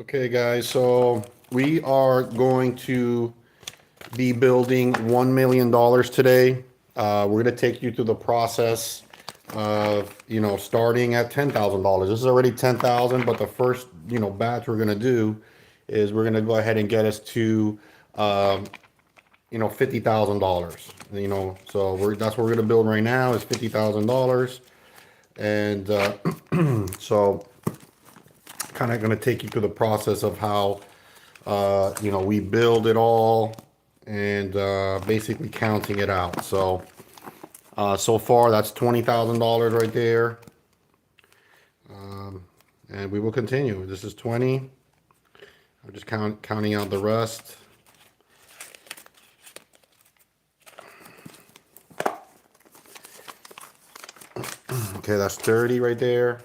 Okay, guys, so we are going to be building $1 million today. We're going to take you through the process of, starting at $10,000. This is already 10,000, but the first, batch we're going to do is we're going to go ahead and get us to, $50,000. So that's what we're going to build right now is $50,000, and so kind of going to take you through the process of how we build it all and basically counting it out. So far that's $20,000 right there, and we will continue. This is 20. I'm just counting out the rest. Okay, that's 30 right there.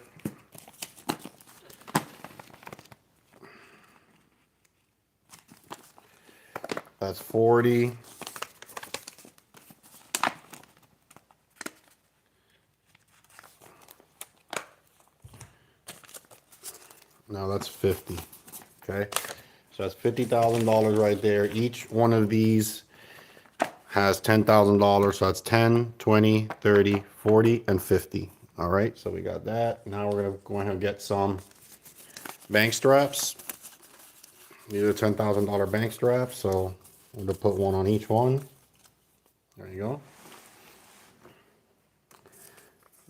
That's 40. Now that's 50. Okay, so that's $50,000 right there. Each one of these has $10,000, so that's 10, 20, 30, 40, and 50. All right, so we got that. Now we're gonna go ahead and get some bank straps. These are $10,000 bank straps, so I'm gonna put one on each one. There you go.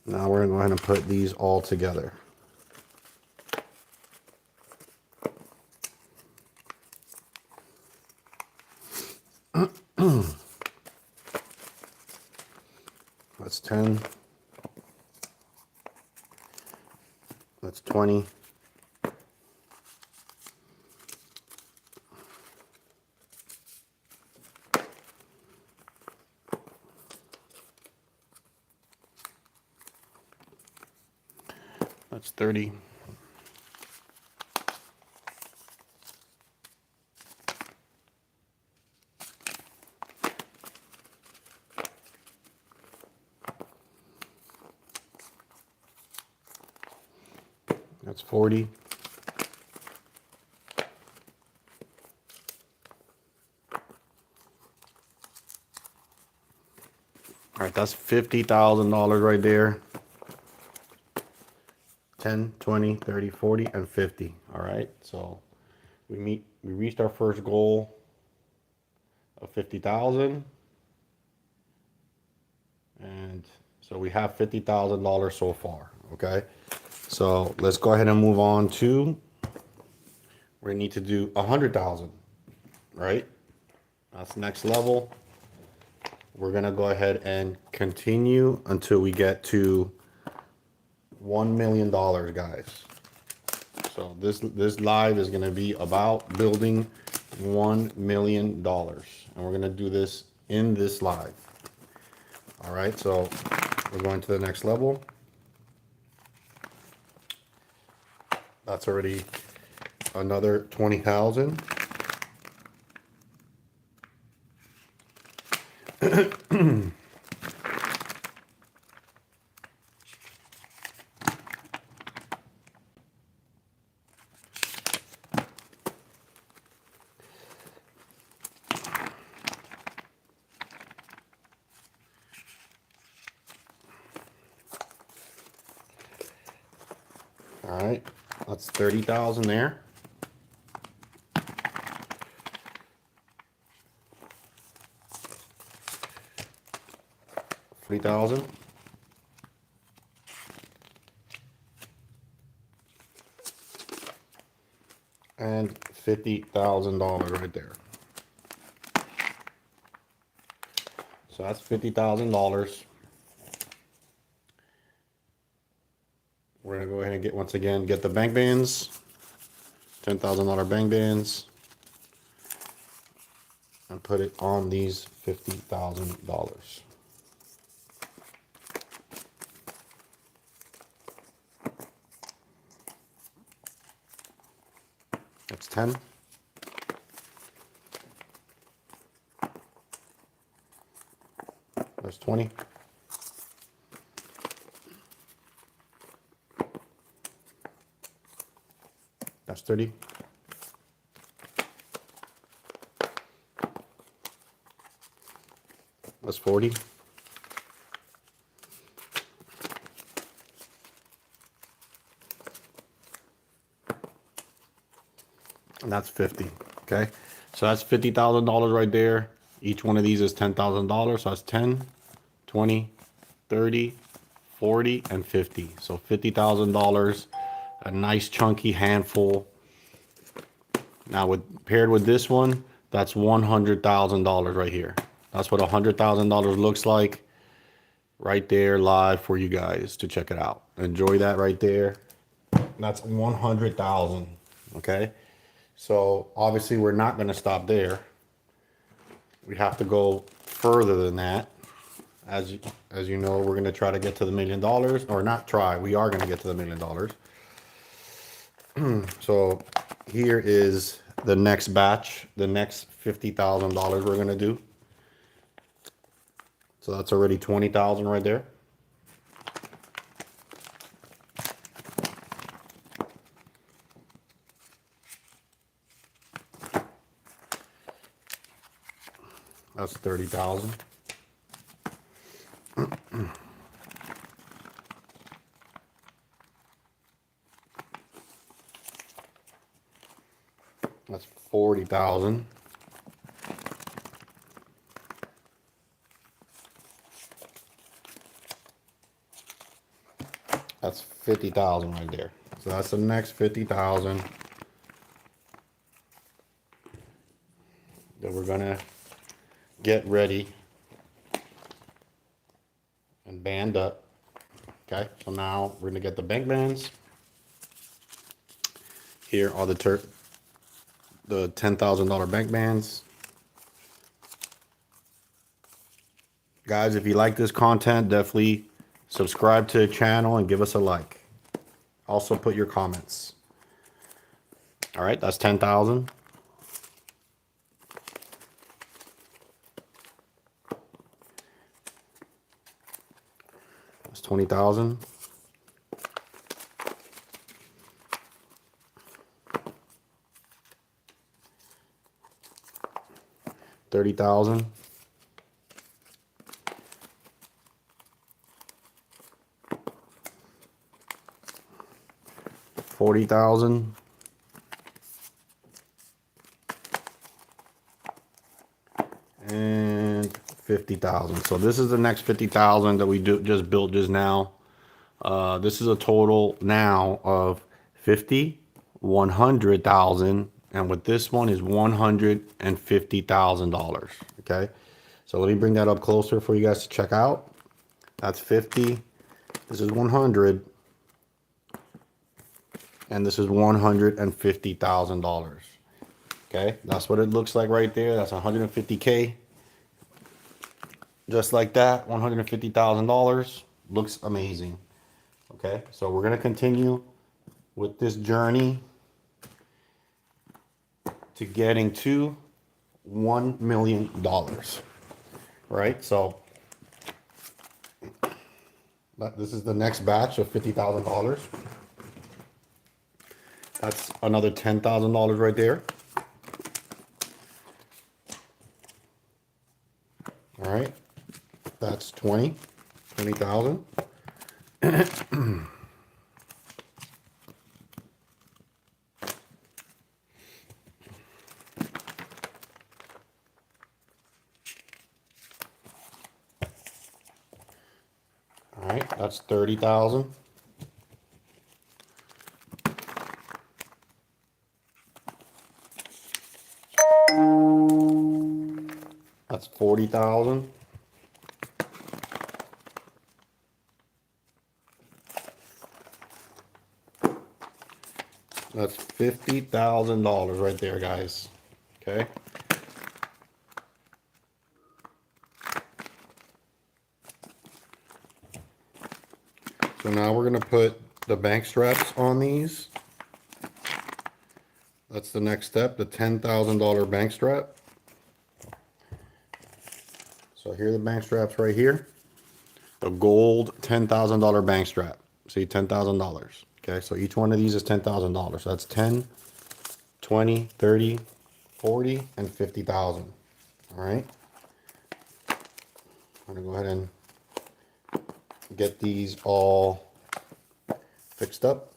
Now we're gonna go ahead and put these all together. That's 10. That's 20. That's 30. That's 40. All right, that's $50,000 right there. 10, 20, 30, 40, and 50. All right, so we reached our first goal of 50,000, and so we have $50,000 so far. Okay, so let's go ahead and move on to, we need to do 100,000, right? That's next level. We're gonna go ahead and continue until we get to $1 million, guys. So this live is gonna be about building $1 million, and we're gonna do this in this live. All right, so we're going to the next level. That's already another 20,000. All right, that's 30,000 there. $3,000. And $50,000 right there. So that's $50,000. We're gonna go ahead and get, once again, get the bank bands, $10,000 bank bands, and put it on these $50,000. That's 10. That's 20. That's 30. That's 40. And that's 50. Okay. So that's $50,000 right there. Each one of these is $10,000. So that's 10, 20, 30, 40, and 50. So $50,000, a nice chunky handful. Now paired with this one, that's $100,000 right here. That's what $100,000 looks like right there live for you guys to check it out. Enjoy that right there. That's 100,000. Okay. So obviously we're not going to stop there. We have to go further than that. As you know, we're going to try to get to the $1 million, or not try. We are going to get to the $1 million. So here is the next batch, the next $50,000 we're going to do. So that's already 20,000 right there. That's 30,000. That's 40,000. That's 50,000 right there. So that's the next 50,000 that we're gonna get ready and band up. Okay, so now we're gonna get the bank bands. Here are the $10,000 bank bands. Guys, if you like this content, definitely subscribe to the channel and give us a like. Also put your comments. All right, that's 10,000. That's 20,000. $30,000. $40,000. And 50,000. So this is the next 50,000 that we just built just now. This is a total now of 50, 100,000, and with this one is $150,000. Okay, so let me bring that up closer for you guys to check out. That's 50. This is 100, and this is $150,000. Okay, that's what it looks like right there. That's 150K. Just like that, $150,000. Looks amazing. Okay, so we're gonna continue with this journey to getting to $1 million. Right, so this is the next batch of $50,000. That's another $10,000 right there. All right, that's 20,000. All right, that's 30,000. That's 40,000. That's $50,000 right there, guys. Okay. So now we're going to put the bank straps on these. That's the next step, the $10,000 bank strap. So here are the bank straps right here. The gold $10,000 bank strap. See, $10,000. Okay, so each one of these is $10,000. So that's 10, 20, 30, 40, and 50,000. All right. I'm gonna go ahead and get these all fixed up.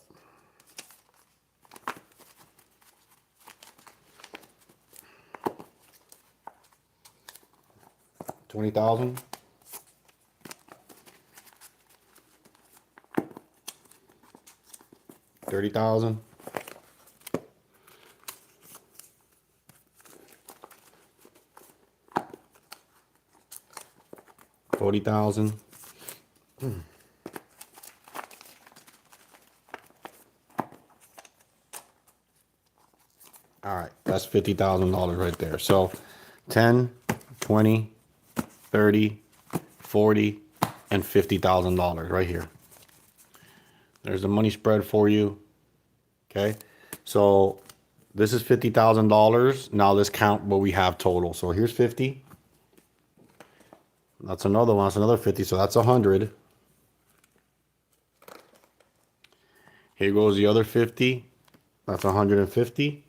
$20,000. $30,000. $40,000. All right, that's $50,000 right there. So 10, 20, 30, 40, and $50,000 right here. There's the money spread for you. Okay, so this is $50,000. Now let's count what we have total. So here's 50. That's another one. That's another 50. So that's 100. Here goes the other 50. That's 150.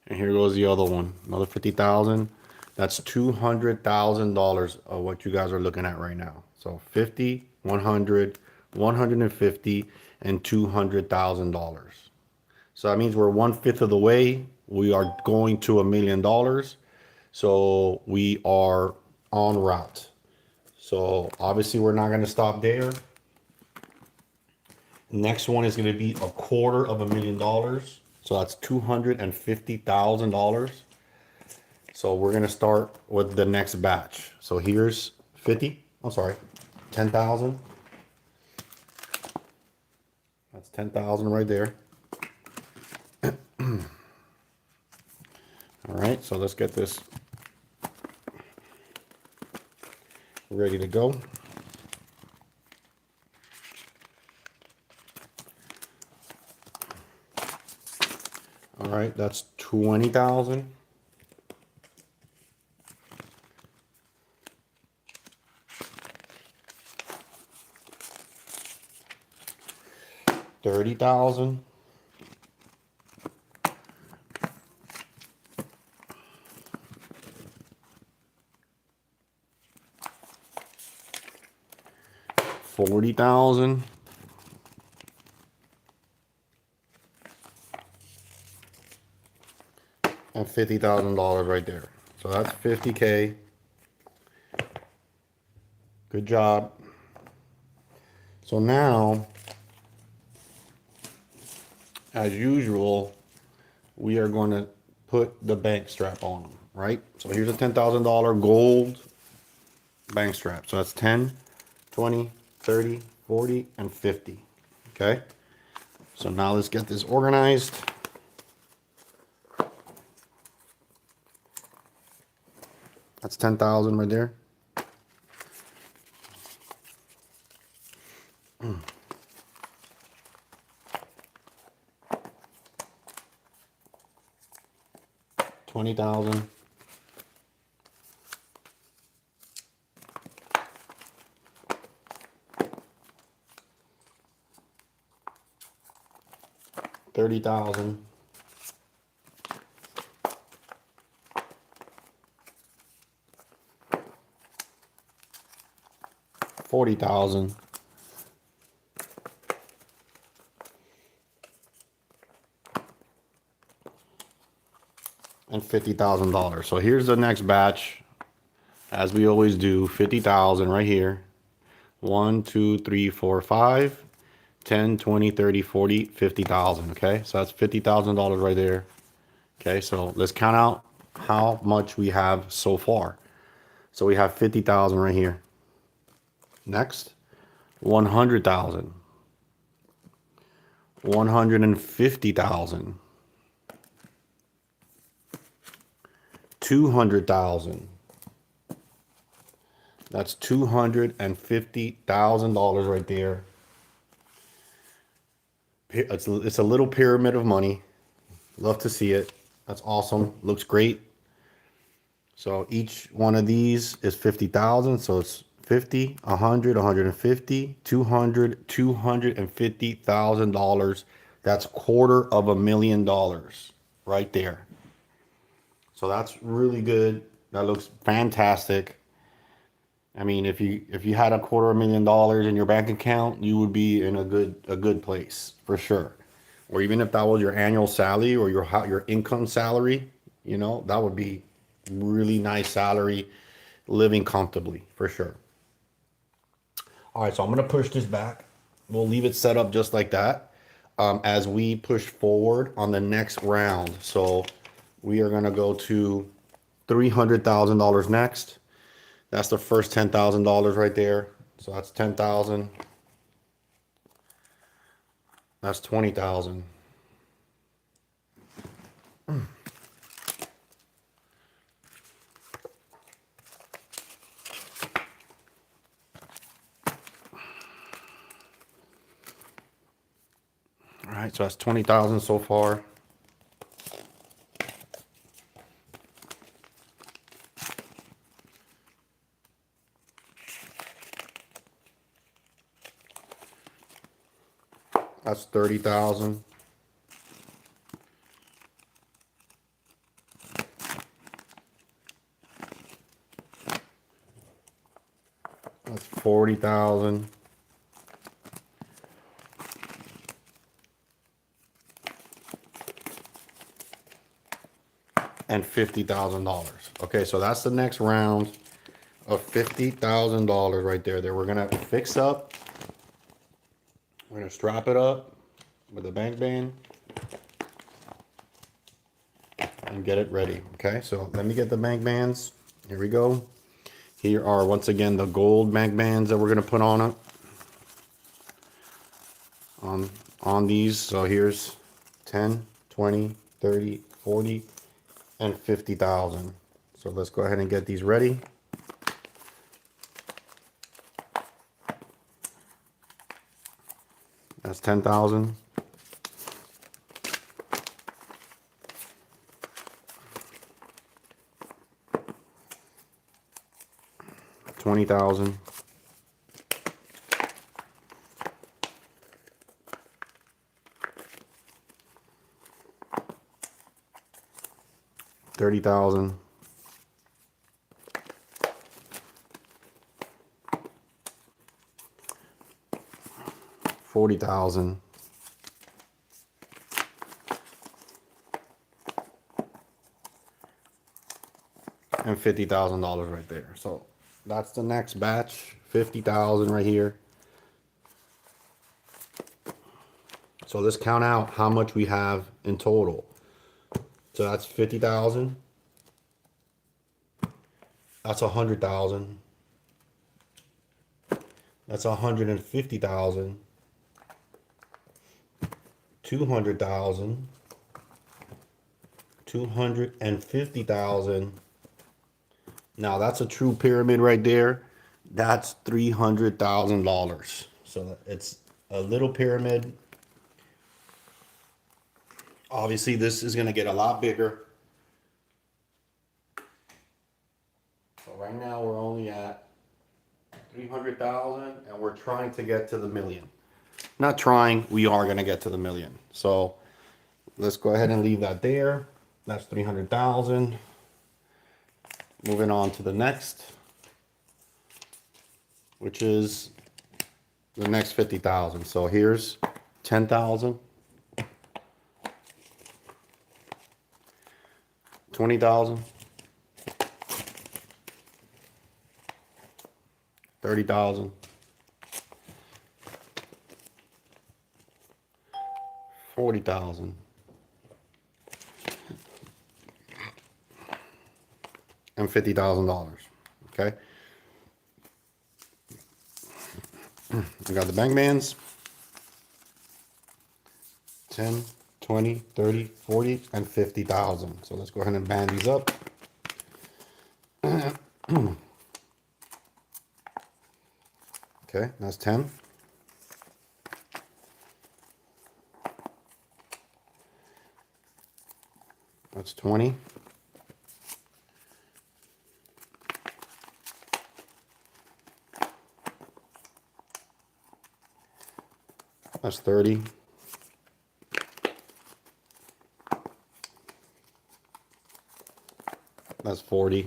And here goes the other one. Another 50,000. That's $200,000 of what you guys are looking at right now. So 50, 100, 150, and $200,000. So that means we're 1/5 of the way. We are going to $1 million. So we are en route. So obviously we're not going to stop there. Next one is going to be $250,000. So that's $250,000. So we're going to start with the next batch. So here's 50. I'm sorry, 10,000. That's 10,000 right there. All right, so let's get this ready to go. All right, that's 20,000. $30,000. $40,000. And $50,000 right there. So that's 50K. Good job. So now, as usual, we are going to put the bank strap on them, right? So here's a $10,000 gold bank strap. So that's 10, 20, 30, 40, and 50. Okay? So now let's get this organized. That's 10,000 right there. $20,000. $30,000. $40,000. And $50,000. So here's the next batch. As we always do, 50,000 right here. 1, 2, 3, 4, 5, 10, 20, 30, 40, 50,000. Okay, so that's $50,000 right there. Okay, so let's count out how much we have so far. So we have 50,000 right here. Next, 100,000. 150,000. 200,000. That's $250,000 right there. It's a little pyramid of money. Love to see it. That's awesome. Looks great. So each one of these is 50,000. So it's 50, 100, 150, 200, $250,000. That's $250,000 right there. So that's really good. That looks fantastic. I mean, if you had $250,000 in your bank account, you would be in a good place for sure. Or even if that was your annual salary or your income salary, that would be really nice salary, living comfortably for sure. All right, so I'm gonna push this back. We'll leave it set up just like that as we push forward on the next round. So we are gonna go to $300,000 next. That's the first $10,000 right there. So that's 10,000. That's 20,000. All right, so that's 20,000 so far. That's 30,000. That's 40,000. And $50,000. Okay, so that's the next round of $50,000 right there that we're gonna fix up. We're gonna strap it up with a bank band and get it ready. Okay, so let me get the bank bands. Here we go. Here are once again the gold bank bands that we're gonna put on it. On these. So here's 10, 20, 30, 40, and 50,000. So let's go ahead and get these ready. That's 10,000. $20,000. $30,000. $40,000. And $50,000 right there. So that's the next batch. 50,000 right here. So let's count out how much we have in total. So that's 50,000. That's 100,000. That's 150,000. 200,000. 250,000. Now that's a true pyramid right there. That's $300,000. So it's a little pyramid. Obviously, this is going to get a lot bigger. So right now we're only at 300,000 and we're trying to get to the million. Not trying, we are going to get to the million. So let's go ahead and leave that there. That's 300,000. Moving on to the next, which is the next 50,000. So here's 10,000. 20,000. 30,000. 40,000. And $50,000. Okay. I got the bank bands. 10, 20, 30, 40, and 50,000. So let's go ahead and band these up. Okay, that's 10. That's 20. That's 30. That's 40.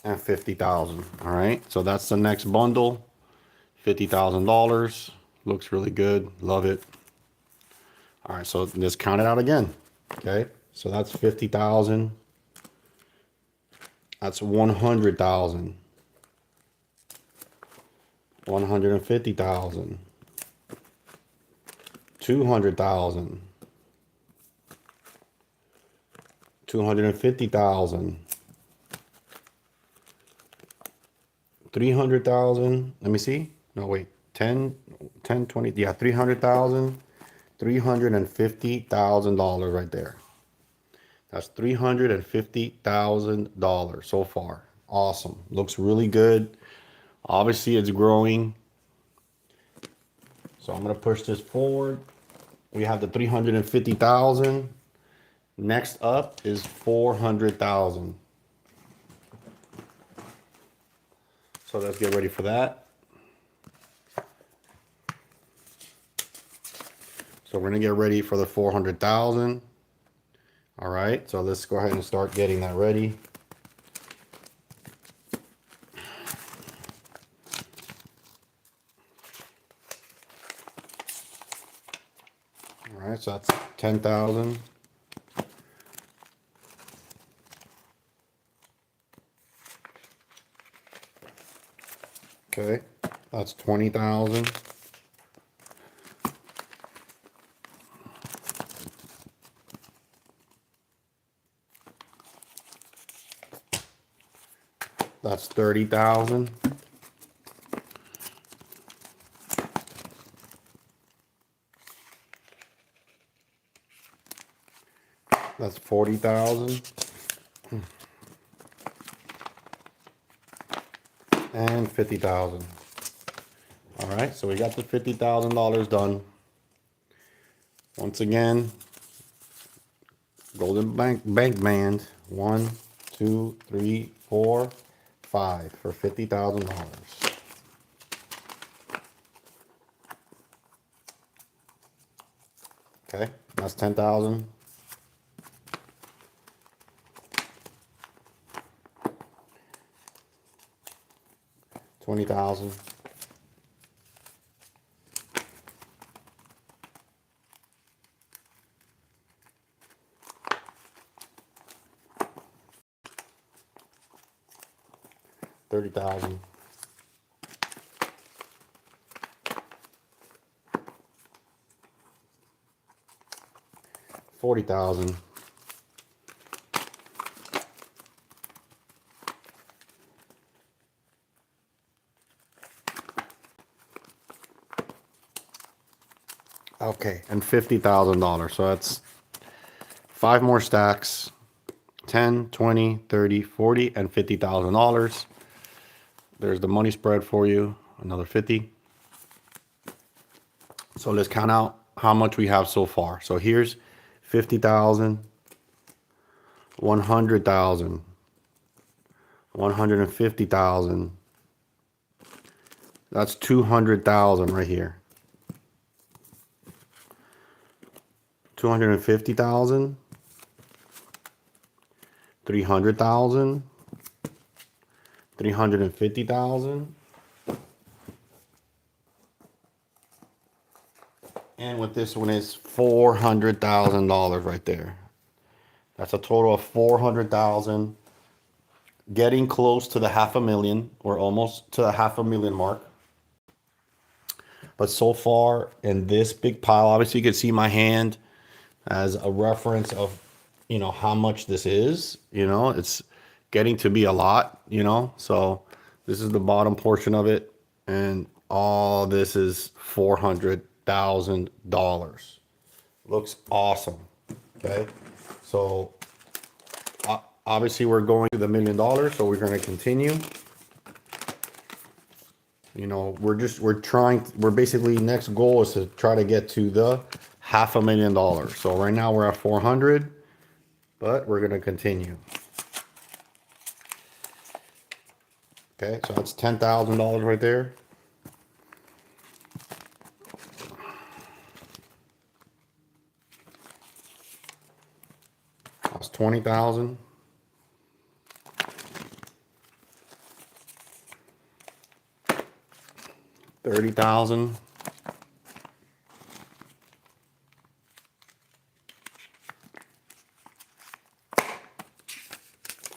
And 50,000. All right. So that's the next bundle. $50,000. Looks really good. Love it. All right. So let's count it out again. Okay. So that's 50,000. That's 100,000. 150,000. 200,000. 250,000. 300,000. Let me see. No, wait. 10, 10, 20. Yeah, 300,000. $350,000 right there. That's $350,000 so far. Awesome. Looks really good. Obviously, it's growing. So I'm going to push this forward. We have the 350,000. Next up is 400,000. So let's get ready for that. So we're going to get ready for the 400,000. All right. So let's go ahead and start getting that ready. All right. So that's 10,000. Okay. That's 20,000. That's 30,000. That's 40,000. And 50,000. All right, so we got the $50,000 done. Once again, golden bank band. 1, 2, 3, 4, 5 for $50,000. Okay, that's 10,000. $20,000. $30,000. $40,000. Okay, and $50,000. So that's 5 more stacks. 10, 20, 30, 40, and $50,000. There's the money spread for you. Another 50. So let's count out how much we have so far. So here's 50,000, 100,000, 150,000. That's 200,000 right here. 250,000, 300,000, 350,000. And with this one is $400,000 right there. That's a total of 400,000. Getting close to the 500,000. We're almost to the 500,000 mark. But so far in this big pile, obviously you can see my hand as a reference of, how much this is. It's getting to be a lot, So this is the bottom portion of it. And all this is $400,000. Looks awesome. Okay. So obviously we're going to the $1 million. So we're going to continue. You know, we're basically next goal is to try to get to the $500,000. So right now we're at 400, but we're going to continue. Okay. So that's $10,000 right there. That's 20,000. 30,000.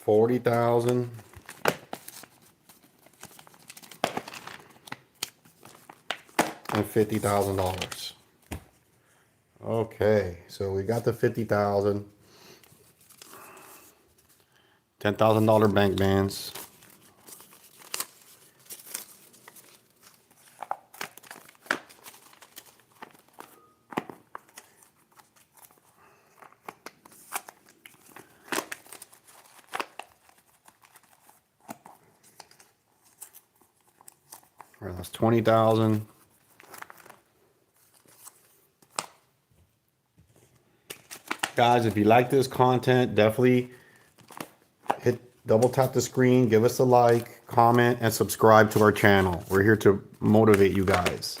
40,000. And $50,000. Okay, so we got the 50,000. $10,000 bank bands. All right, that's 20,000. Guys, if you like this content, definitely double tap the screen, give us a like, comment, and subscribe to our channel. We're here to motivate you guys.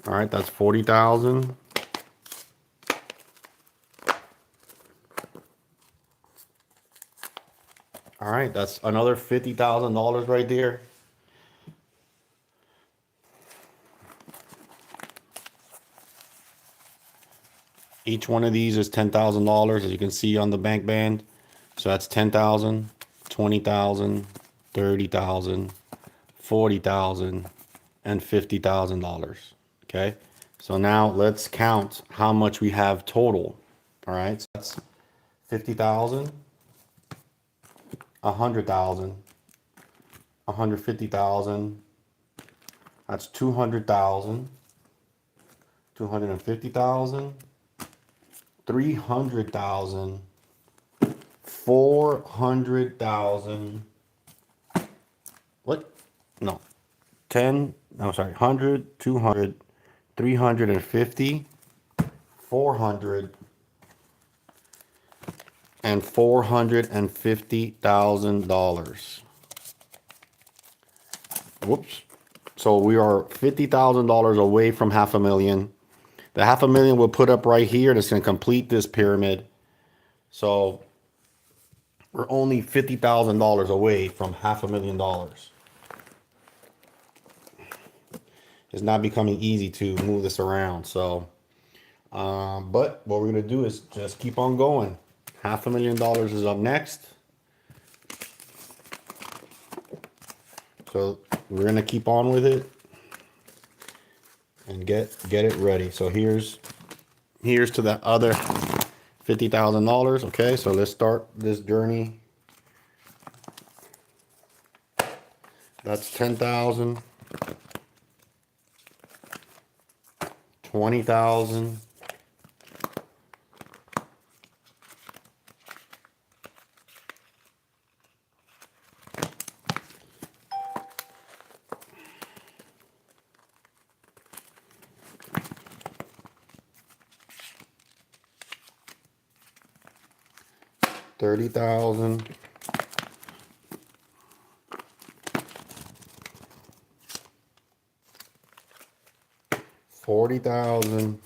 All right, that's 40,000. All right, that's another $50,000 right there. Each one of these is $10,000, as you can see on the bank band. So that's 10,000, 20,000, 30,000, 40,000, and $50,000. Okay. So now let's count how much we have total. All right. So that's 50,000, 100,000, 150,000. That's 200,000, 250,000. 300,000, 400,000. What? No. 10, no, sorry. 100, 200, 350, 400, and $450,000. Whoops. So we are $50,000 away from $500,000. The $500,000 we'll put up right here, and it's going to complete this pyramid. So we're only $50,000 away from $500,000. It's not becoming easy to move this around. So, but what we're going to do is just keep on going. $500,000 is up next. So we're going to keep on with it and get it ready. So here's to that other $50,000. Okay, so let's start this journey. That's 10,000, 20,000, 30,000, 40,000,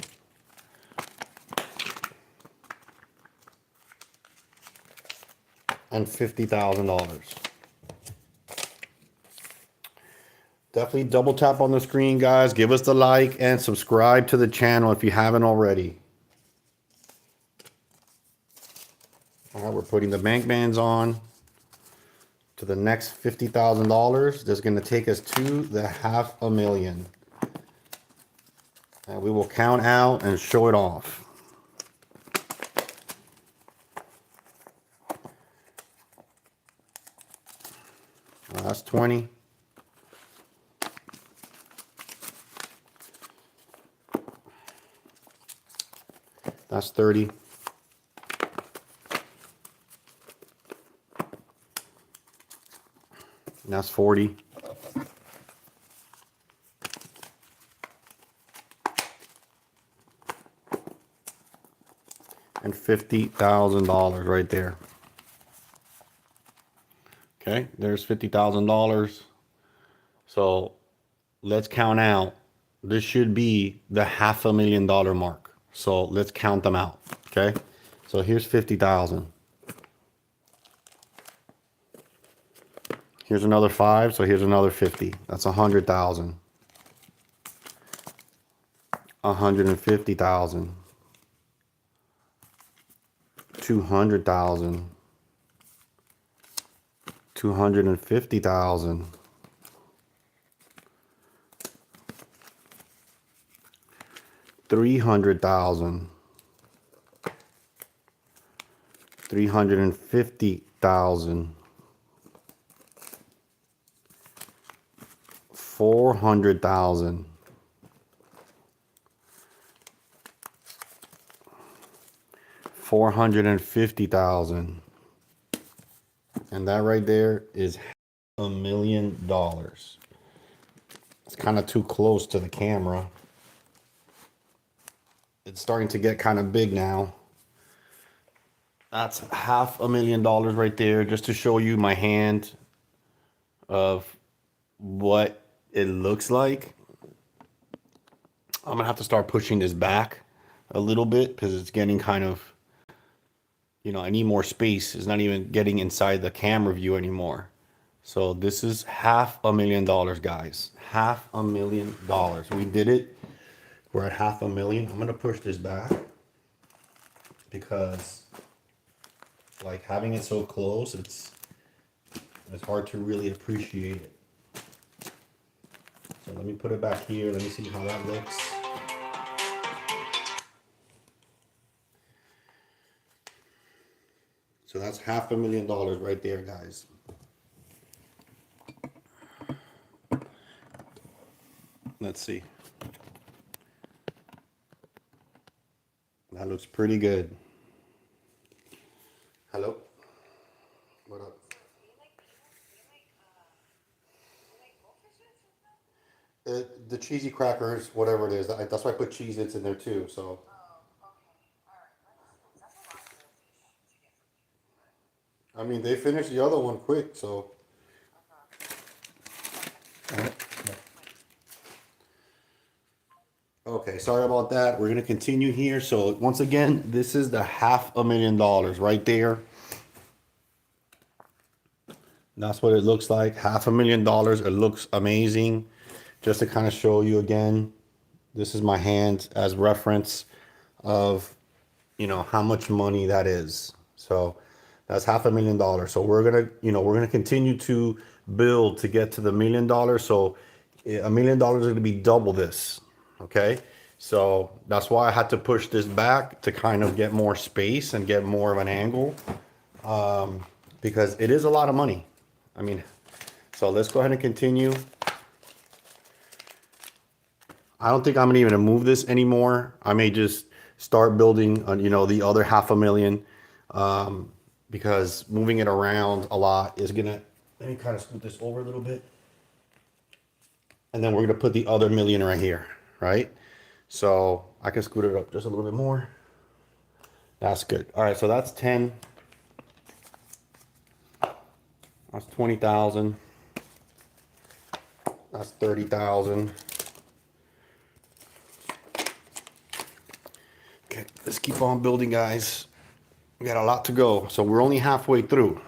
and $50,000. Definitely double tap on the screen, guys. Give us the like and subscribe to the channel if you haven't already. All right, we're putting the bank bands on to the next $50,000. That's going to take us to the $500,000. And we will count out and show it off. That's 20. That's 30. And that's 40. And $50,000 right there. Okay, there's $50,000. So let's count out. This should be the $500,000 mark. So let's count them out. Okay, so here's 50,000. Here's another 5. So here's another 50. That's 100,000. 150,000. 200,000. 250,000. 300,000. 350,000. 400,000. 450,000. And that right there is $1,000,000. It's kind of too close to the camera. It's starting to get kind of big now. That's $500,000 right there, just to show you my hand of what it looks like. I'm gonna have to start pushing this back a little bit because it's getting kind of, I need more space. It's not even getting inside the camera view anymore. So this is $500,000, guys. $500,000. We did it. We're at $500,000. I'm gonna push this back because, like, having it so close, it's hard to really appreciate it. So let me put it back here. Let me see how that looks. So that's $500,000 right there, guys. Let's see. That looks pretty good. Hello? What up? The cheesy crackers, whatever it is. That's why I put Cheez-Its in there too. So. I mean, they finished the other one quick, so. Okay, sorry about that. We're gonna continue here. So once again, this is the $500,000 right there. That's what it looks like. $500,000. It looks amazing. Just to kind of show you again, this is my hand as reference of, how much money that is. So that's $500,000. So we're gonna continue to build to get to the $1,000,000. So $1,000,000 is gonna be double this. Okay. So that's why I had to push this back to kind of get more space and get more of an angle. Because it is a lot of money. I mean, so let's go ahead and continue. I don't think I'm even gonna move this anymore. I may just start building on, the other $500,000, because moving it around a lot is gonna. Let me kind of scoot this over a little bit, and then we're gonna put the other million right here, right? So I can scoot it up just a little bit more. That's good. All right, so that's 10. That's 20,000. That's 30,000. Okay, let's keep on building, guys. We got a lot to go. So we're only halfway through.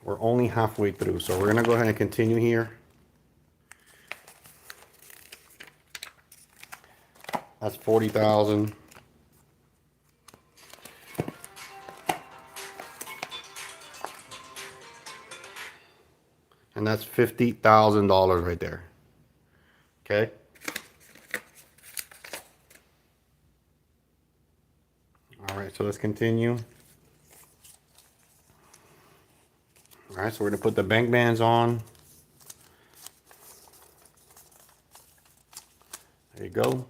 We're only halfway through. So we're gonna go ahead and continue here. That's 40,000. And that's $50,000 right there. Okay. All right, so let's continue. All All right, so we're gonna put the bank bands on. There you go.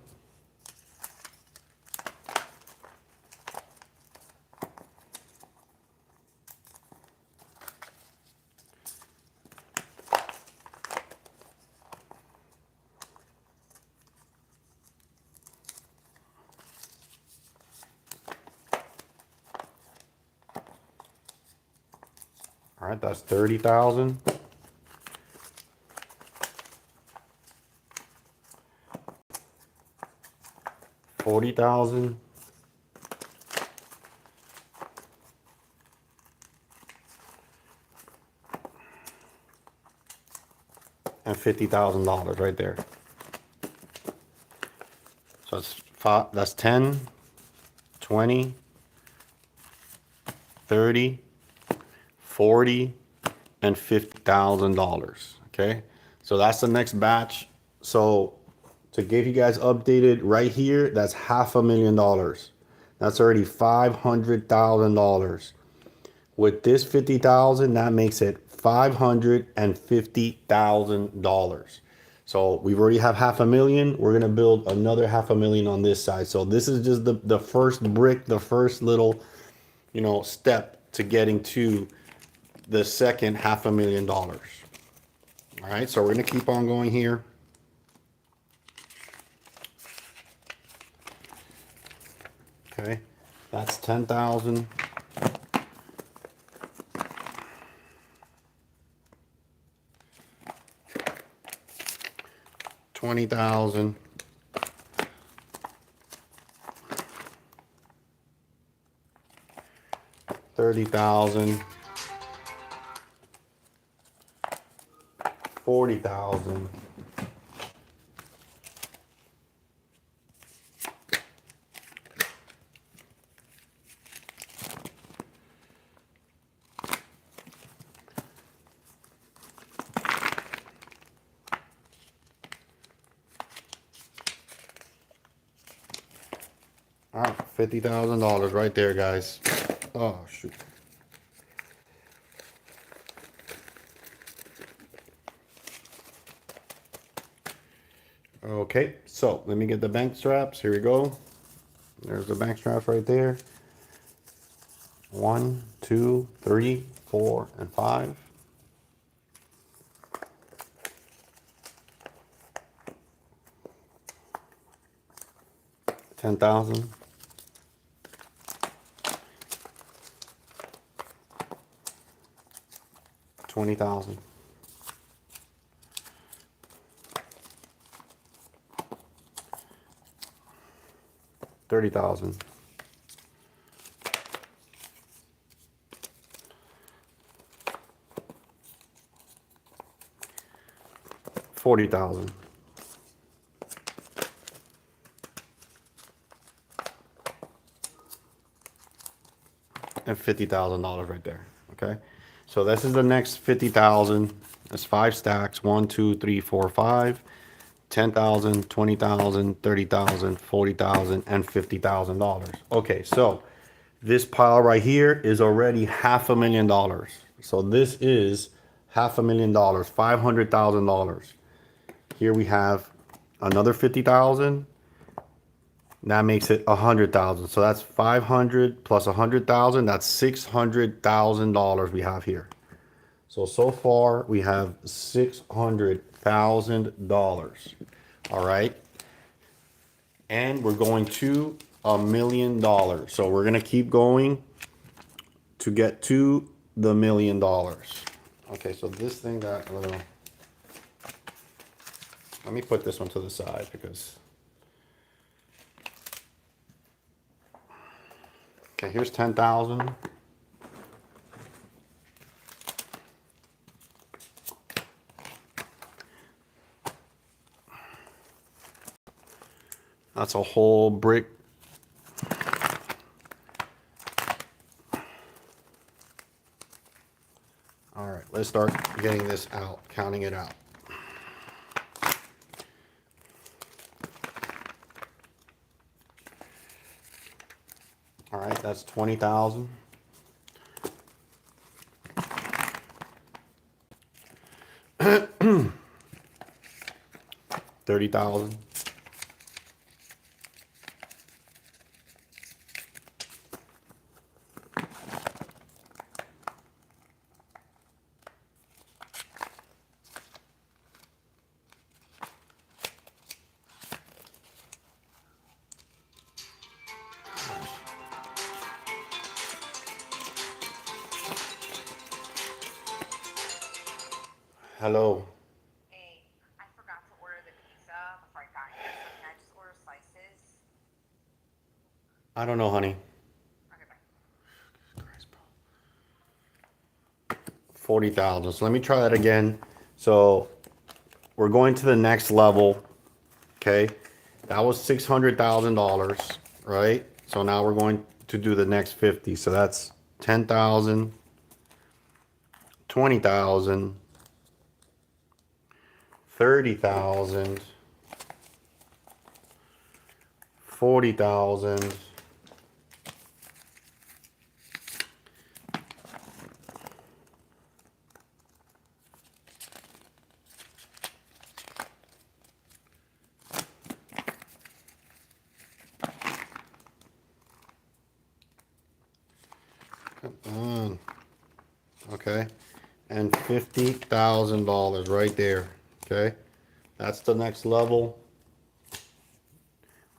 All right, that's 30,000. 40,000. And $50,000 right there. So that's 10, 20, 30, 40, and $50,000. Okay, so that's the next batch. So to give you guys updated right here, that's $500,000. That's already $500,000. With this 50,000, that makes it $550,000. So we've already have 500,000. We're gonna build another 500,000 on this side. So this is just the first brick, the first little, step to getting to the second $500,000. All right, so we're gonna keep on going here. Okay, that's 10,000. 20,000. 30,000. 40,000. 50,000 right there, guys. Oh, shoot. Okay, so let me get the bank straps. Here we go. There's the bank straps right there. 1, 2, 3, 4, and 5. $10,000. 20,000. 30,000. 40,000. And $50,000 right there. Okay, so this is the next 50,000. That's 5 stacks. 1, 2, 3, 4, 5. 10,000, 20,000, 30,000, 40,000, and $50,000. Okay, so this pile right here is already $500,000. So this is $500,000, $500,000. Here we have another 50,000. That makes it 100,000. So that's 500 plus 100,000. That's $600,000 we have here. So far we have $600,000. All right. And we're going to $1 million. So we're going to keep going to get to the $1 million. Okay. So this thing got a little, let me put this one to the side because, okay, here's 10,000. That's a whole brick. All right, let's start getting this out, counting it out. All right, that's 20,000. 30,000. Hello. Hey, I forgot to order the pizza before I got here, so can I just order slices? I don't know, honey. Okay, bye. 40,000. So let me try that again. So we're going to the next level. Okay. That was $600,000, right? So now we're going to do the next 50. So that's 10,000, 20,000, 30,000, 40,000, 'Kay, and $50,000 right there. Okay, that's the next level.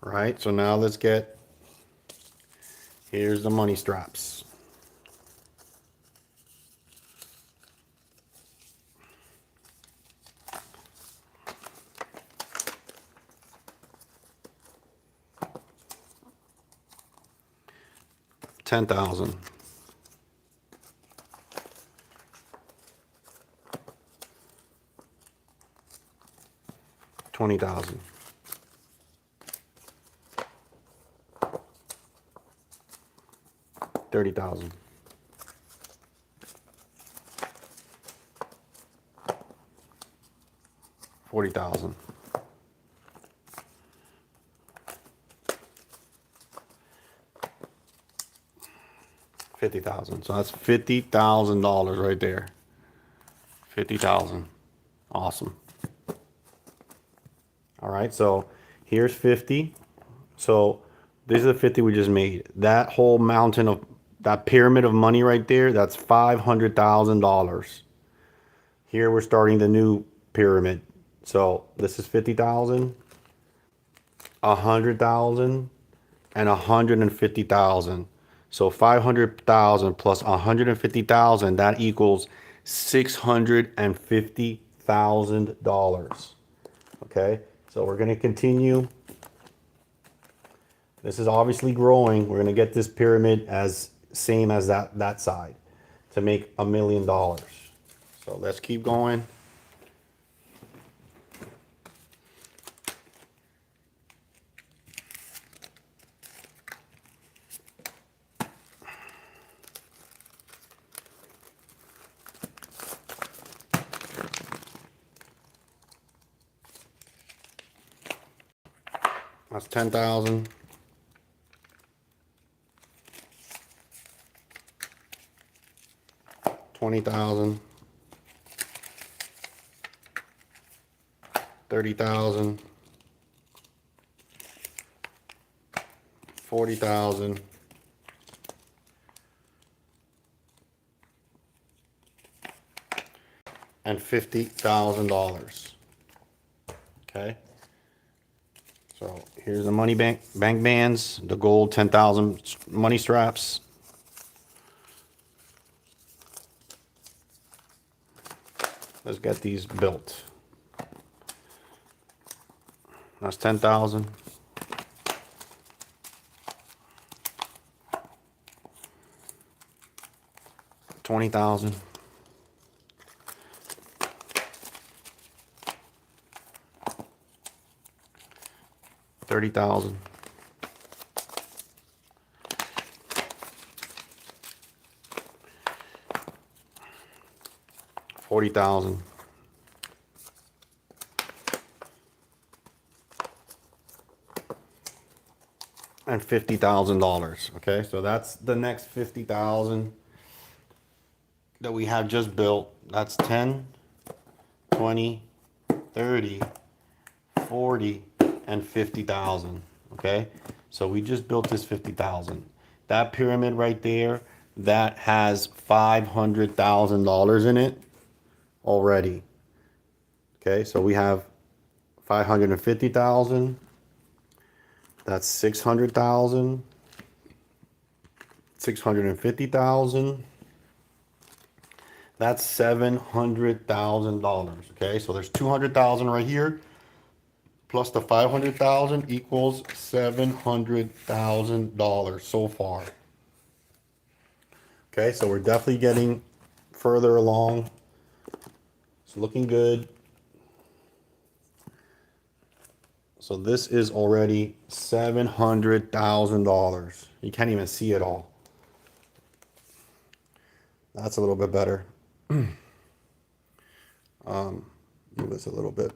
Right. So now let's get. Here's the money straps. $10,000. 20,000. 30,000. 40,000. 50,000. So that's $50,000 right there. 50,000. Awesome. All right. So here's 50. So this is the 50 we just made. That whole mountain of that pyramid of money right there, that's $500,000. Here we're starting the new pyramid. So this is 50,000, 100,000, and 150,000. So 500,000 plus 150,000, that equals $650,000. Okay, so we're going to continue. This is obviously growing. We're going to get this pyramid as same as that side to make $1 million. So let's keep going. That's 10,000. 20,000. 30,000. 40,000. And $50,000. Okay. So here's the money bank bands, the gold 10,000 money straps. Let's get these built. That's 10,000. 20,000. 30,000. 40,000. And $50,000. Okay, so that's the next 50,000 that we have just built. That's 10, 20, 30, 40, and 50,000. Okay, so we just built this 50,000. That pyramid right there, that has $500,000 in it already. Okay, so we have 550,000. That's 600,000. 650,000. That's $700,000. Okay, so there's 200,000 right here, plus the 500,000 equals $700,000 so far. Okay, so we're definitely getting further along. It's looking good. So this is already $700,000. You can't even see it all. That's a little bit better. Move this a little bit.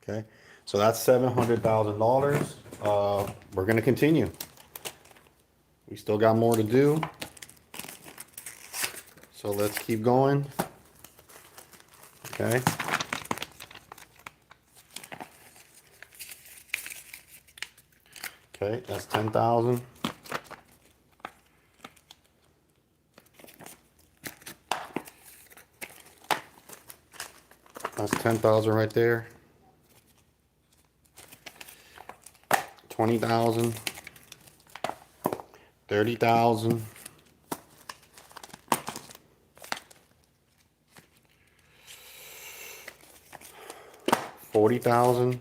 Okay, so that's $700,000. We're gonna continue. We still got more to do. So let's keep going. Okay. Okay, that's 10,000. That's 10,000 right there. 20,000. 30,000. 40,000.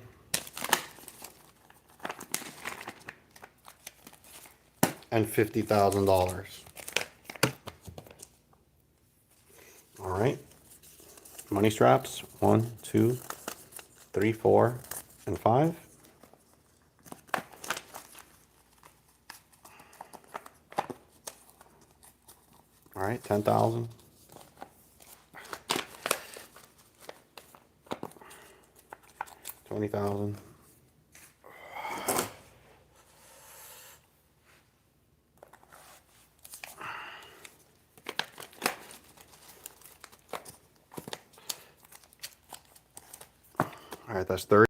And $50,000. All right. Money straps. 1, 2, 3, 4, and 5. All right, 10,000. 20,000. All right, that's 30.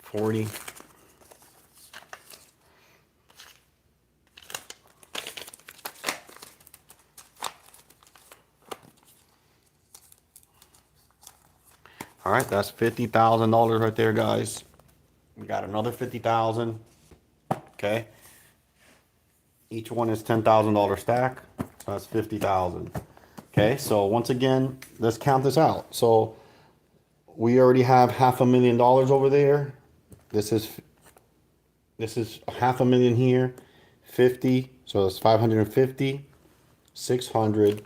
40. 'All right, that's $50,000 right there, guys. We got another 50,000. Okay. Each one is $10,000 stack. So that's 50,000. Okay, so once again, let's count this out. So we already have $500,000 over there. This is $500,000 here. 50. So it's 550. 600.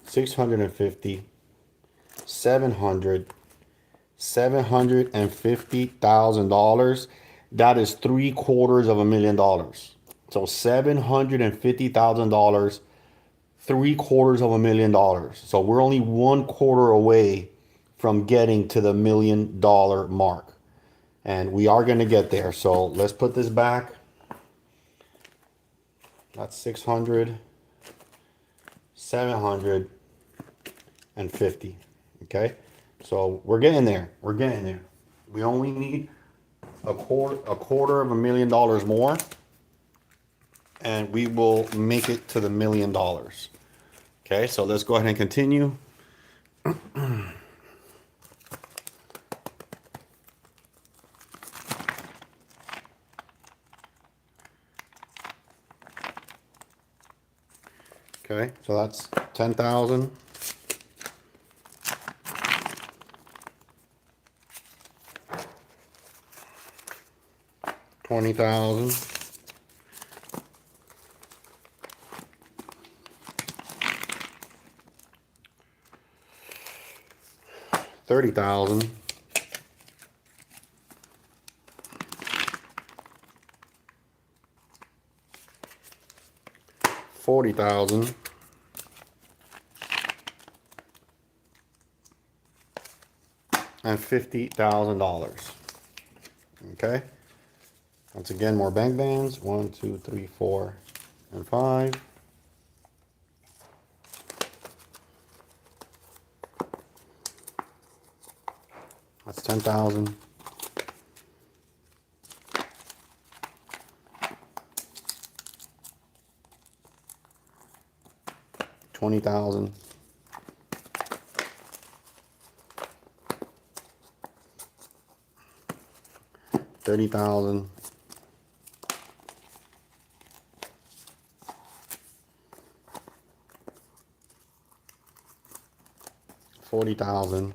650. 700. $750,000. That is $750,000. So $750,000, $750,000. So we're only 1/4 away from getting to the $1 million mark. And we are going to get there. So let's put this back. That's 600, 750. Okay. So we're getting there. We're getting there. We only need a quarter of $1,000,000 more, and we will make it to the $1 million. Okay, so let's go ahead and continue. Okay, so that's 10,000. 20,000. 30,000. 40,000. And $50,000. Okay. Once again, more bank bands. 1, 2, 3, 4, and 5. That's 10,000. $20,000. $30,000. $40,000.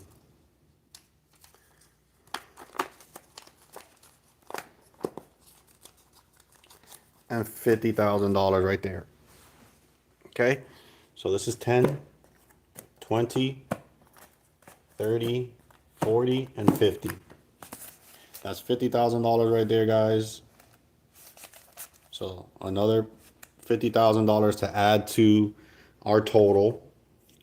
And $50,000 right there. Okay, so this is 10, 20, 30, 40, and 50. That's $50,000 right there, guys. So another $50,000 to add to our total.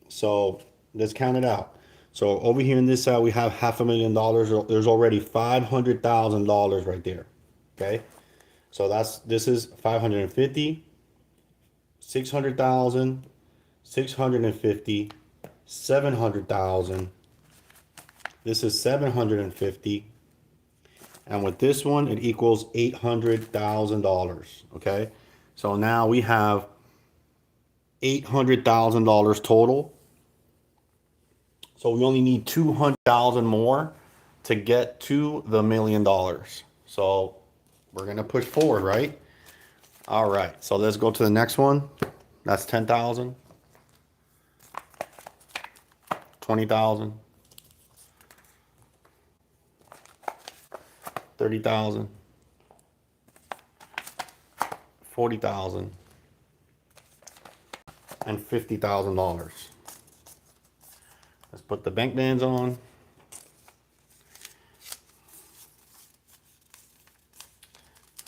So let's count it out. So over here in this side, we have $500,000. There's already $500,000 right there. Okay, so this is 550, 600,000, 650, 700,000. This is 750. And with this one, it equals $800,000. Okay, so now we have $800,000 total. So we only need 200,000 more to get to the $1 million. So we're gonna push forward, right? All right, so let's go to the next one. That's 10,000, 20,000, 30,000, 40,000, and $50,000. Let's put the bank bands on.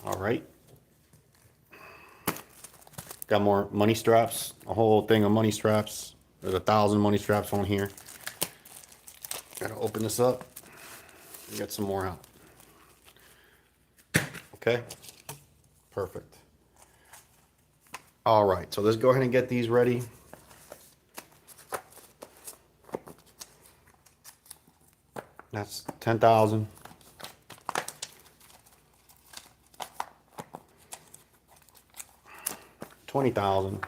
All right. Got more money straps, a whole thing of money straps. There's 1,000 money straps on here. Gotta open this up and get some more out. Okay, perfect. All right, so let's go ahead and get these ready. That's 10,000. $20,000.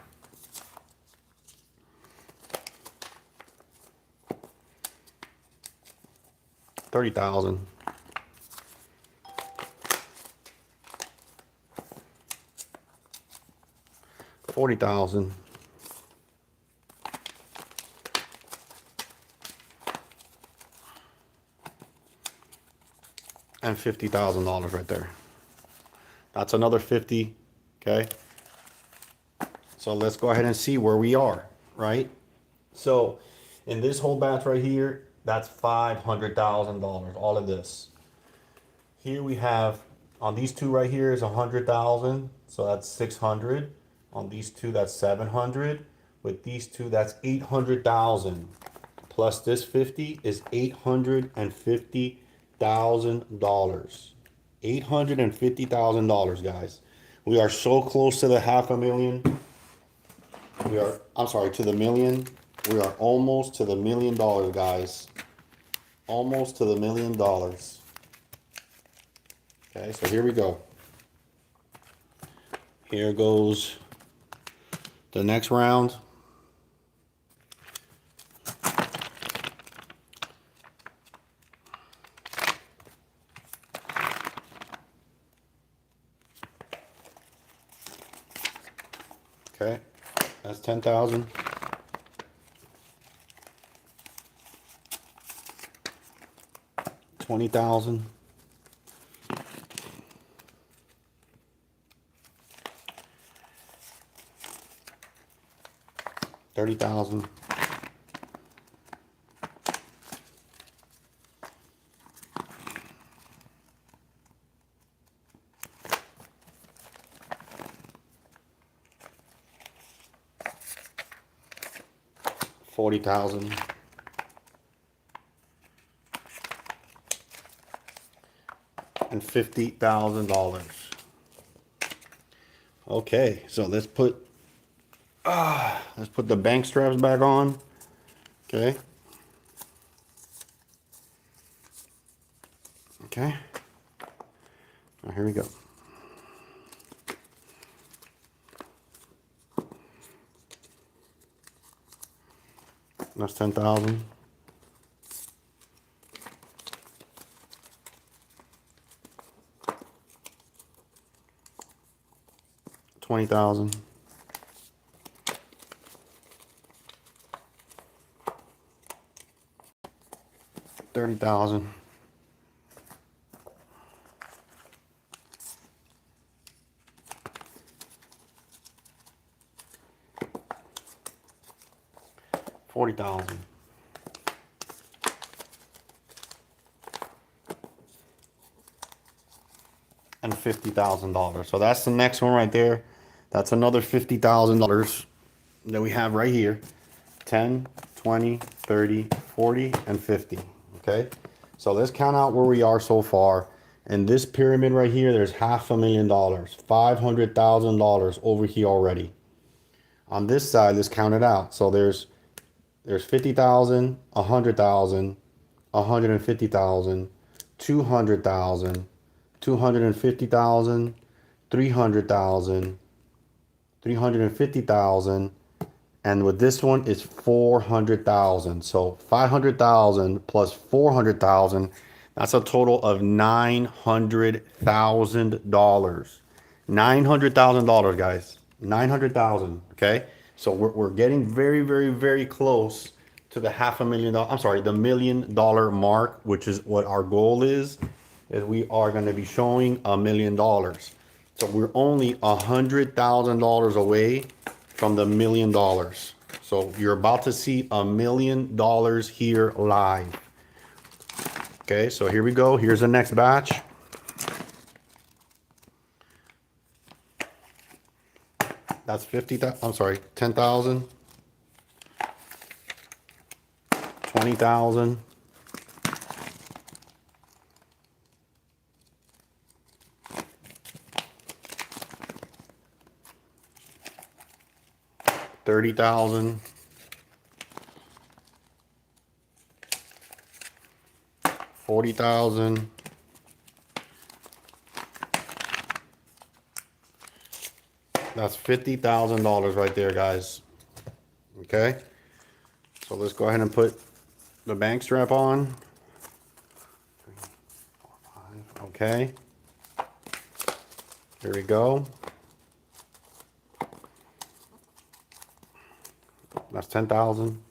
$30,000. $40,000. And $50,000 right there. That's another 50. Okay. So let's go ahead and see where we are, right? So in this whole batch right here, that's $500,000, all of this. Here we have, on these two right here is 100,000, so that's 600. On these two, that's 700. With these two, that's 800,000. Plus this 50 is $850,000. $850,000, guys. We are so close to the $500,000. I'm sorry, to the million. We are almost to the $1 million, guys. Almost to the $1 million. Okay, so here we go. Here goes the next round. Okay, that's 10,000. $20,000. $30,000. $40,000. And $50,000. Okay, so let's put the bank straps back on. Okay. Okay. Now here we go. That's 10,000. $20,000. $30,000. $40,000. And $50,000. So that's the next one right there. That's another $50,000 that we have right here. 10, 20, 30, 40, and 50. Okay. So let's count out where we are so far. In this pyramid right here, there's $500,000, $500,000 over here already. On this side, let's count it out. So there's 50,000, 100,000, 150,000, 200,000, 250,000, 300,000, 350,000, and with this one it's 400,000. So 500,000 plus 400,000, that's a total of $900,000. $900,000, guys. 900,000. Okay, so we're getting very, very, very close to the $500,000. I'm sorry, the $1 million mark, which is what our goal is we are going to be showing $1 million. So we're only $100,000 away from the $1 million. So you're about to see $1 million here live. Okay, so here we go. Here's the next batch. That's 50,000. I'm sorry, 10,000, 20,000, 30,000, 40,000, that's $50,000 right there, guys. Okay, so let's go ahead and put the bank strap on. 3, 4, 5. Okay, here we go. That's 10,000.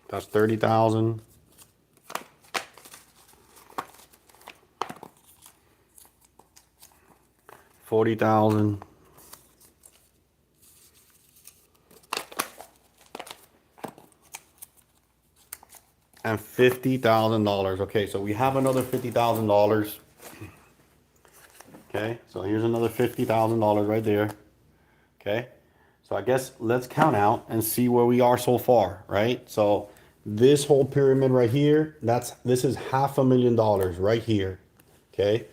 That's 30,000. $40,000. And $50,000. Okay, so we have another $50,000. Okay, so here's another $50,000 right there. Okay, so I guess let's count out and see where we are so far, right? So this whole pyramid right here, this is $500,000 right here. Okay,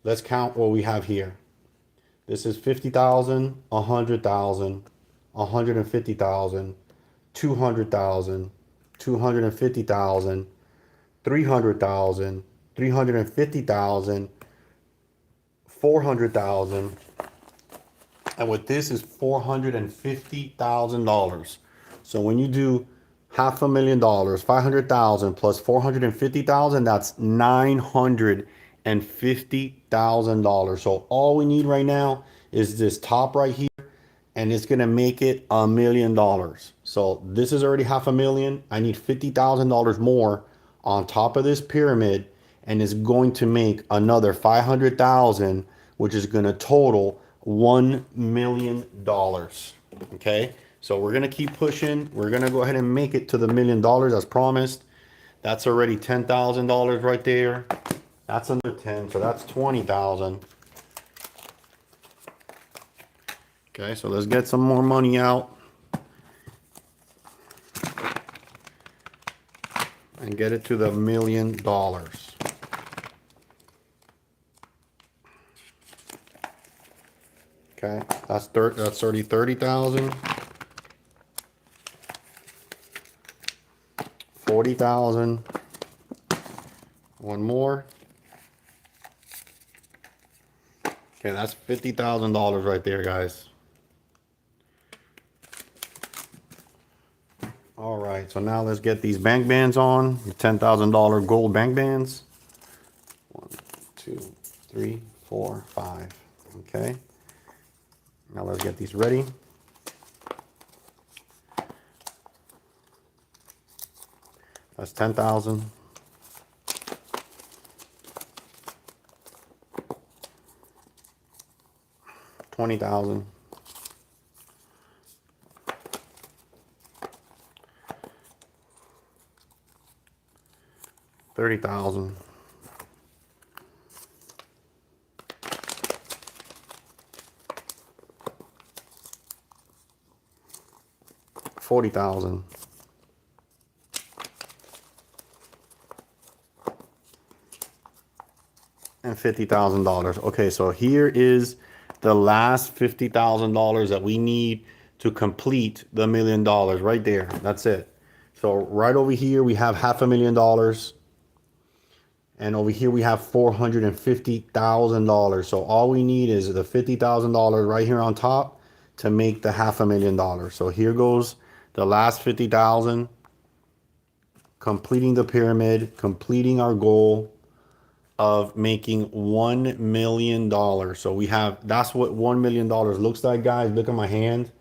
let's count what we have here. This is 50,000, 100,000, 150,000, 200,000, 250,000, 300,000, 350,000, 400,000, and with this is $450,000. So when you do $500,000, 500,000 plus 450,000, that's $950,000. So all we need right now is this top right here, and it's gonna make it $1 million. So this is already $500,000. I need $50,000 more on top of this pyramid, and it's going to make another 500,000, which is gonna total $1 million. Okay, so we're gonna keep pushing. We're gonna go ahead and make it to the $1 million as promised. That's already $10,000 right there. That's another 10, so that's 20,000. Okay, so let's get some more money out. and get it to the $1 million. Okay, that's 30,000. 40,000. One more. Okay, that's $50,000 right there, guys. All right, so now let's get these bank bands on. Your $10,000 gold bank bands. 1, 2, 3, 4, 5. Okay. Now let's get these ready. That's 10,000. 20,000. 30,000. 40,000. And $50,000. Okay, so here is the last $50,000 that we need to complete the $1 million right there. That's it. So right over here we have $500,000, and over here we have $450,000. So all we need is the $50,000 right here on top to make the $500,000. So here goes the last 50,000, completing the pyramid, completing our goal of making $1 million. So we have, that's what $1 million looks like, guys. Look at my hand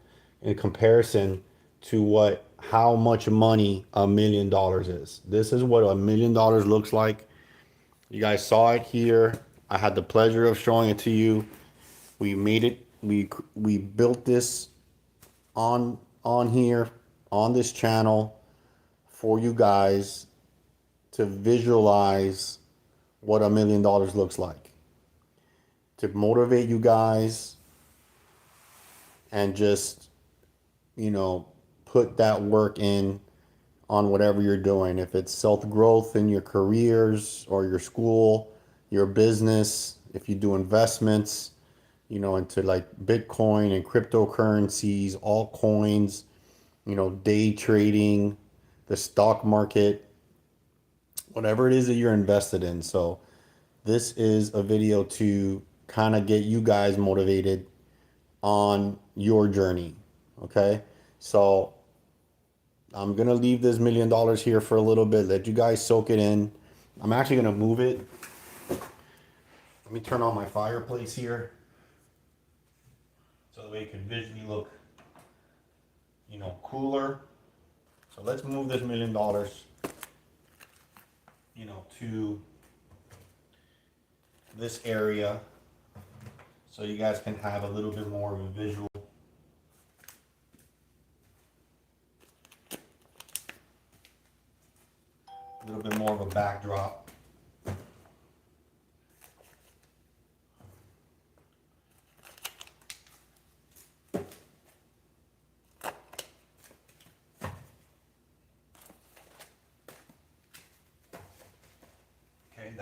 in comparison to how much money $1 million is. This is what $1 million looks like. You guys saw it here. I had the pleasure of showing it to you. We made it. We built this on here on this channel for you guys to visualize what $1 million looks like, to motivate you guys and just, put that work in on whatever you're doing. If it's self-growth in your careers or your school, your business, if you do investments, into like Bitcoin and cryptocurrencies, altcoins, day trading, the stock market, whatever it is that you're invested in. So this is a video to kind of get you guys motivated on your journey. Okay. So I'm going to leave this $1 million here for a little bit. Let you guys soak it in. I'm actually going to move it. Let me turn on my fireplace here, so that way it can visually look, cooler. So let's move this $1 million, to this area, so you guys can have a little bit more of a visual. A little bit more of a backdrop. Okay,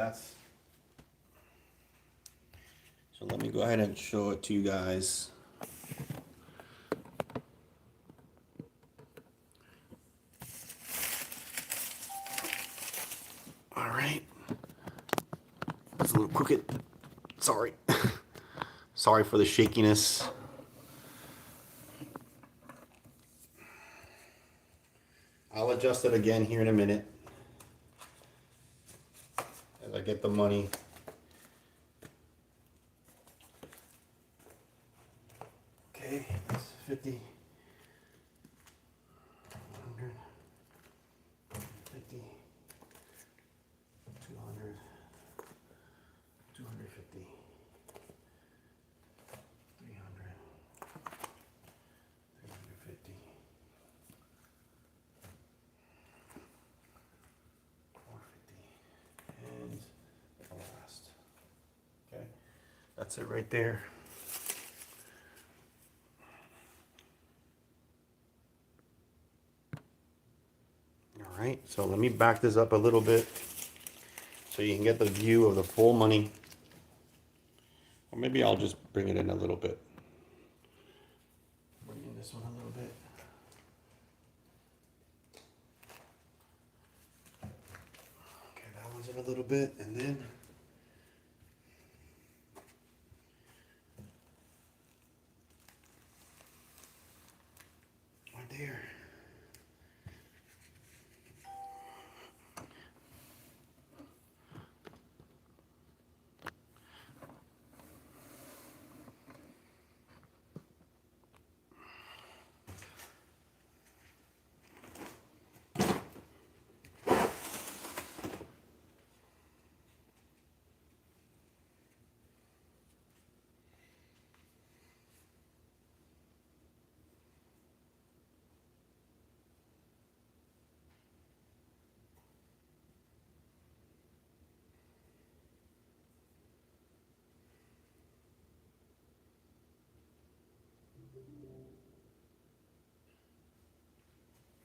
so let me go ahead and show it to you guys. All right. It's a little crooked. Sorry. Sorry for the shakiness. I'll adjust it again here in a minute as I get the money. Okay, that's 50, 100, 50, 200, 250, 300, 350, 450, and the last. Okay, that's it right there. All right, So let me back this up a little bit so you can get the view of the full money. Or maybe I'll just bring it in a little bit. Bring in this one a little bit. Okay, that one's in a little bit, and then right there.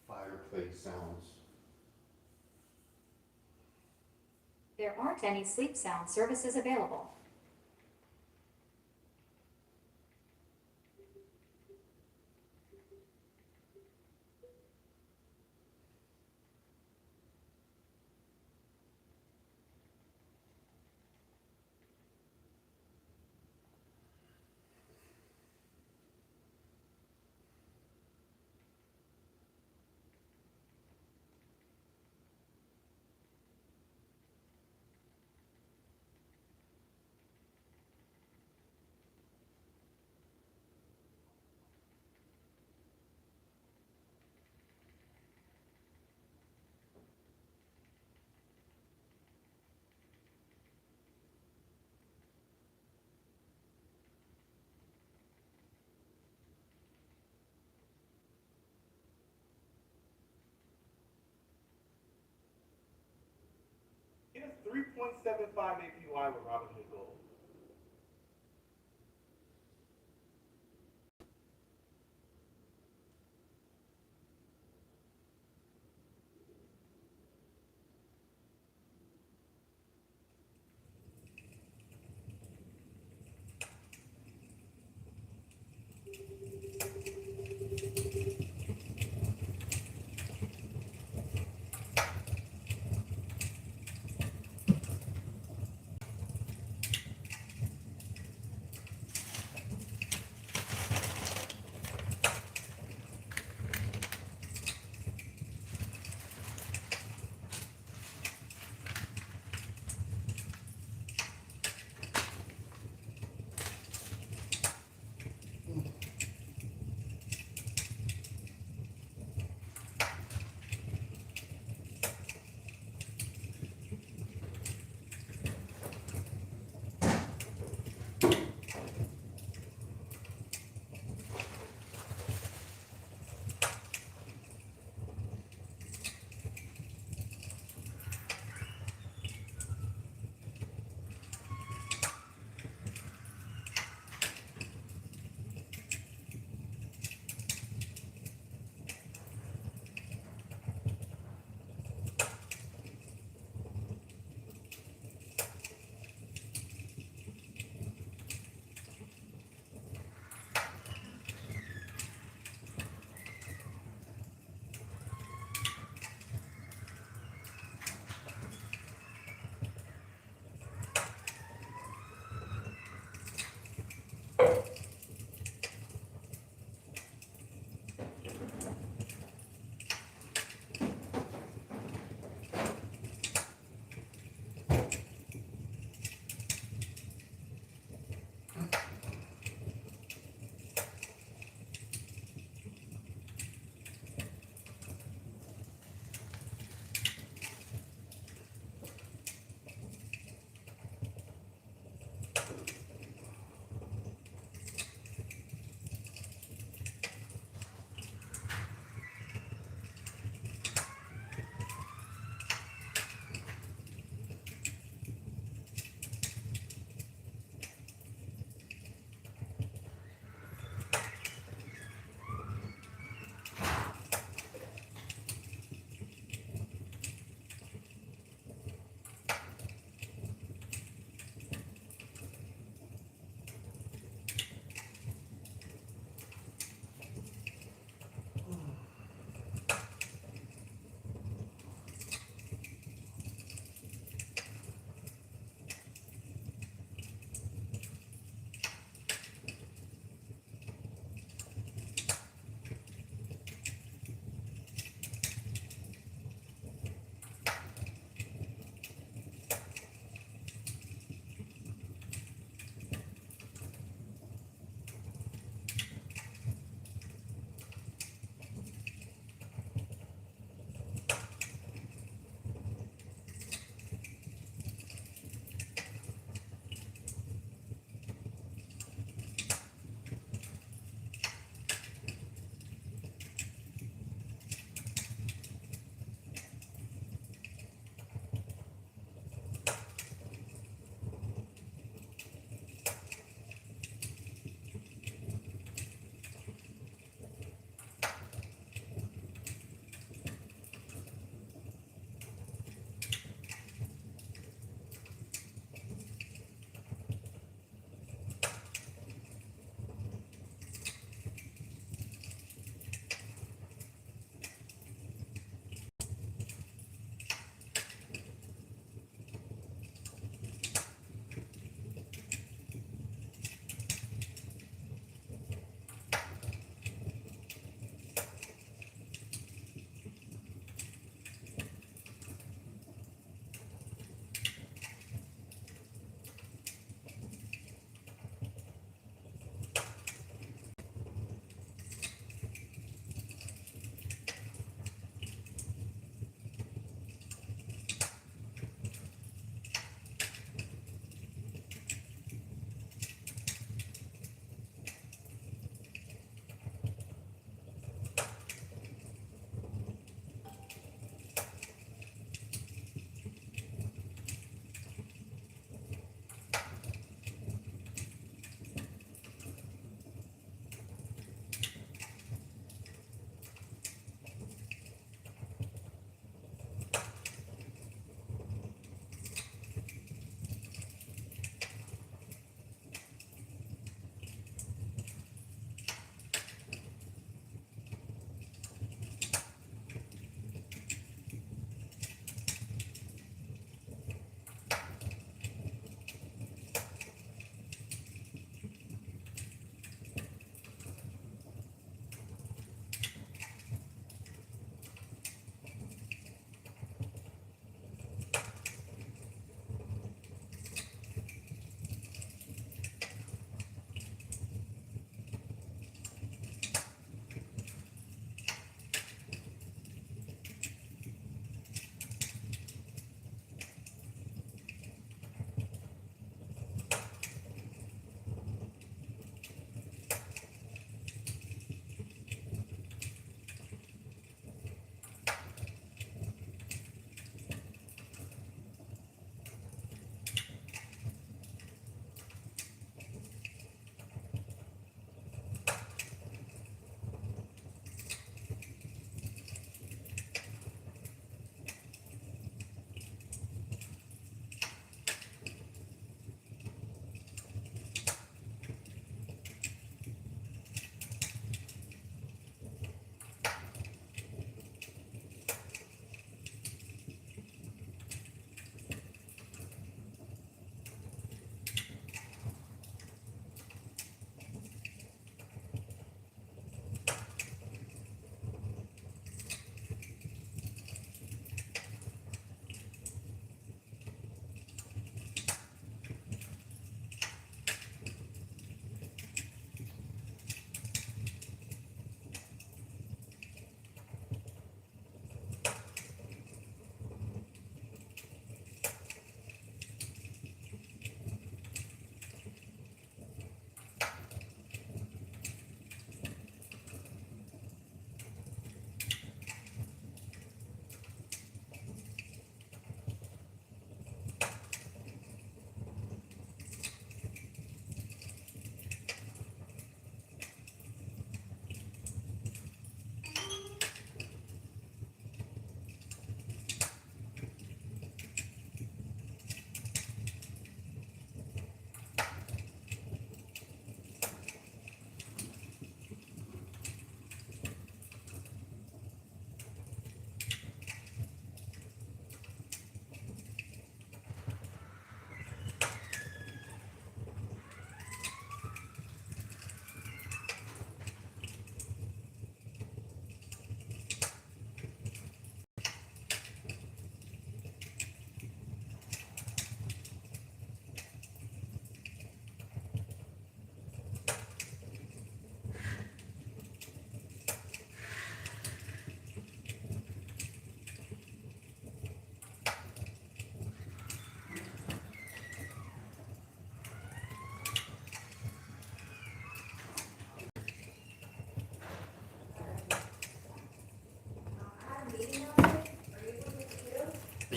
Fireplace sounds. There aren't any sleep sound services available. It has 3.75 APY with Robinhood Gold.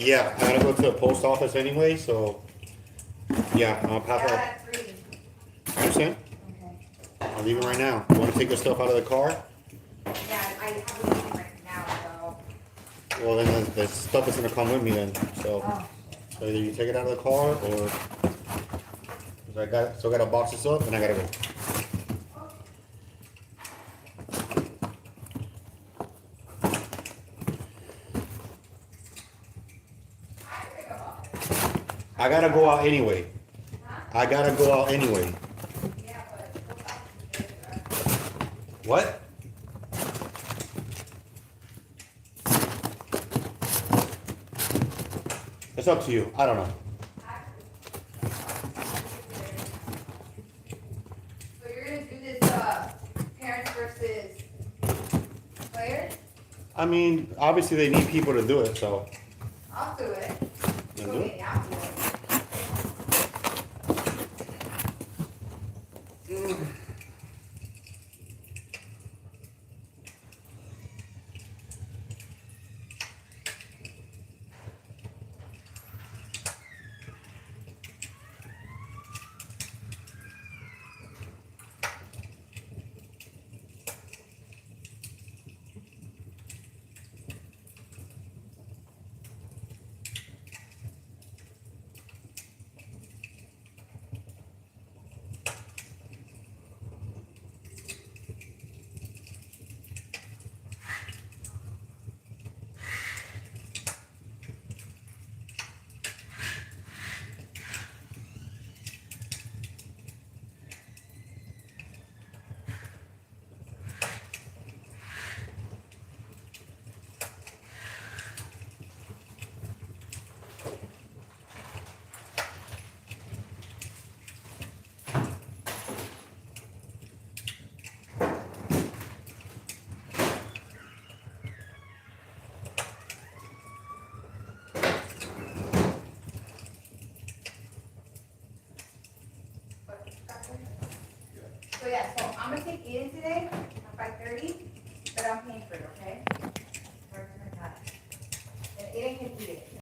Yeah, I gotta go to the post office anyway, so, yeah, I'll pop Yeah, up. at 3. I understand. Okay. I'll leave it right now. You wanna take your stuff out of the car? Yeah, I have a meeting right now, so. Well, then the stuff is gonna come with me then, so. Oh, So either you take it out of the car or, 'cause still gotta box this up and I gotta go. I gotta go out anyway. I gotta go out anyway. What? It's up to you. I don't know. So you're gonna do this, parents versus players? I mean, obviously they need people to do it, so. I'll do it. You wanna do it? Okay, I'll do it. So yeah, so I'm gonna take Eden today at 5:30, but I'm paying for it, okay? And Eden can eat it.